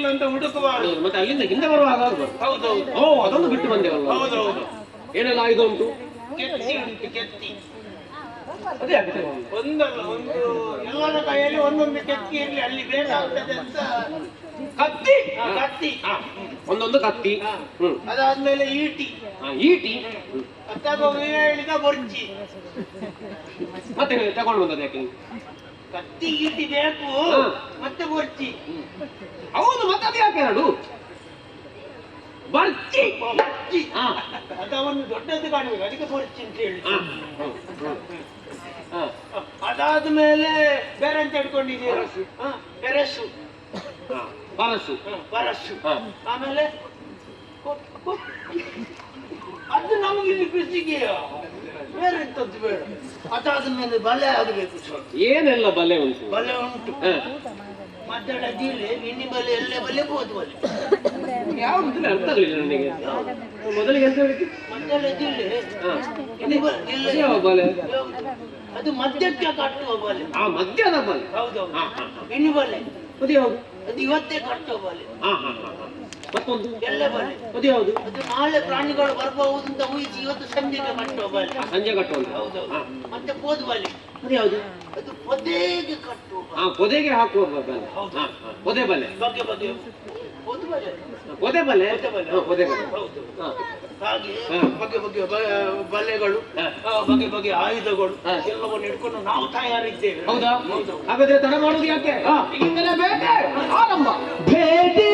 ಇಲ್ಲ ಅಂತ ಹುಡುಕುವಾಗ ಮತ್ತೆ ಅಲ್ಲಿಂದ ಹಿಂದೆ ಬರುವಾಗ ಹೌದೌದು. ಓ ಅದೊಂದು ಬಿಟ್ಟು ಬಂದೇವಲ್ಲ. ಹೌದೌದು. ಏನೆಲ್ಲ ಆಯ್ದು ಉಂಟು? ಕೆತ್ತಿ ಉಂಟು, ಕೆತ್ತಿ. ಅದೇ ಆಗ್ತದೆ ಒಂದಲ್ಲ ಒಂದು, ಎಲ್ಲರ ಕೈಯಲ್ಲಿ ಒಂದೊಂದು ಕೆತ್ತಿ ಇರ್ಲಿ, ಅಲ್ಲಿ ಬೇಕಾಗ್ತದೆ ಅಂತ. ಕತ್ತಿ. ಕತ್ತಿ ಒಂದೊಂದು ಕತ್ತಿ. ಅದಾದ್ಮೇಲೆ ಈಟಿ. ಈಟಿ. ಅಥವಾ ಹೇಳಿದ ಬರ್ಚಿ. ಮತ್ತೆ ತಗೊಂಡು ಬಂದದ್ದು ಯಾಕೆ? ಕತ್ತಿ ಈಟಿ ಬೇಕು, ಮತ್ತೆ ಬರ್ಚಿ. ಹೌದು, ಮತ್ತೆ ಅದು ಯಾಕೆ ಎರಡು? ಬರ್ಚಿ. ಬರ್ಚಿ ಅದವನ್ನು ದೊಡ್ಡದು ಕಾಣಬೇಕು, ಅದಕ್ಕೆ ಬರ್ಚಿ ಅಂತ ಹೇಳಿ. ಅದಾದ ಮೇಲೆ ಬೇರೆ ಅಂತ ಹಿಡ್ಕೊಂಡಿದ್ದೀರ? ಬೆರಸು. ಬರಸು. ಬರಸು. ಆಮೇಲೆ ಅದು ನಮಗೆ ಇಲ್ಲಿ ಕೃಷಿಗೆ ಬೇರೆ ಎಂತದ್ದು ಬೇಡ. ಅದಾದ ಮೇಲೆ ಬಲೆ ಆಗಬೇಕು. ಏನೆಲ್ಲ ಬಲೆ ಉಂಟು? ಬಲೆ ಉಂಟು. ಮದ್ದಡ ಜೀಲೆ, ಮಿನಿ ಬಲೆ, ಎಲ್ಲೆ ಬಲೆ, ಬೋದು ಬಲೆ. ಯಾವ್ದು ಅರ್ಥ ಆಗಲಿಲ್ಲ ನನಗೆ. ಮೊದಲಿಗೆ ಎಂತ ಹೇಳಿದ್ದು? ಮದ್ದಡ ಜಿಲ್ಲೆ ಮಿನಿ ಬಲೆ. ಯಾವ ಬಲೆ? ಅದು ಮದ್ಯಕ್ಕೆ ಕಟ್ಟುವ ಬಲೆ. ಮದ್ಯದ ಬಲೆ. ಹೌದೌದು. ಮಿನಿ ಬಲೆ ಅದು ಯಾವುದು? ಅದು ಇವತ್ತೇ ಕಟ್ಟುವ ಬಲೆ. ಮತ್ತೊಂದು ಎಲ್ಲೆ ಬಲೆ. ಅದು ಯಾವುದು? ಅದು ನಾಳೆ ಪ್ರಾಣಿಗಳು ಬರಬಹುದು ಅಂತ ಊಹಿಸಿ ಇವತ್ತು ಸಂಜೆಗೆ ಕಟ್ಟುವ ಬಲೆ. ಸಂಜೆ ಕಟ್ಟುವಂತ. ಹೌದೌದು. ಮತ್ತೆ ಬೋದು ಬಲೆ. ಅದು ಯಾವುದು? ಅದು ಪೊದೆಗೆ ಕಟ್ಟುವ ಬಲೆ. ಪೊದೆಗೆ ಹಾಕುವ ಬಲೆ. ಪೊದೆ ಬಲೆ. ಬಗೆ ಬಗೆ ಬೋದು ಬಲೆ. ಪೊದೆ ಬಲೆ. ಪೊದೆ ಬಲೆ. ಹೌದು. ಹಾಗೆ ಬಗೆ ಬಗೆ ಬಲೆಗಳು, ಬಗೆ ಬಗೆ ಆಯುಧಗಳು ಎಲ್ಲವನ್ನು ಇಟ್ಕೊಂಡು ನಾವು ತಯಾರಿದ್ದೇವೆ. ಹೌದಾ? ಹಾಗಾದ್ರೆ ತಡ ಮಾಡುದು ಯಾಕೆ? ಈಗಿಂದಲೇ ಬೇಟೆ ಆರಂಭ. ಭೇಟಿ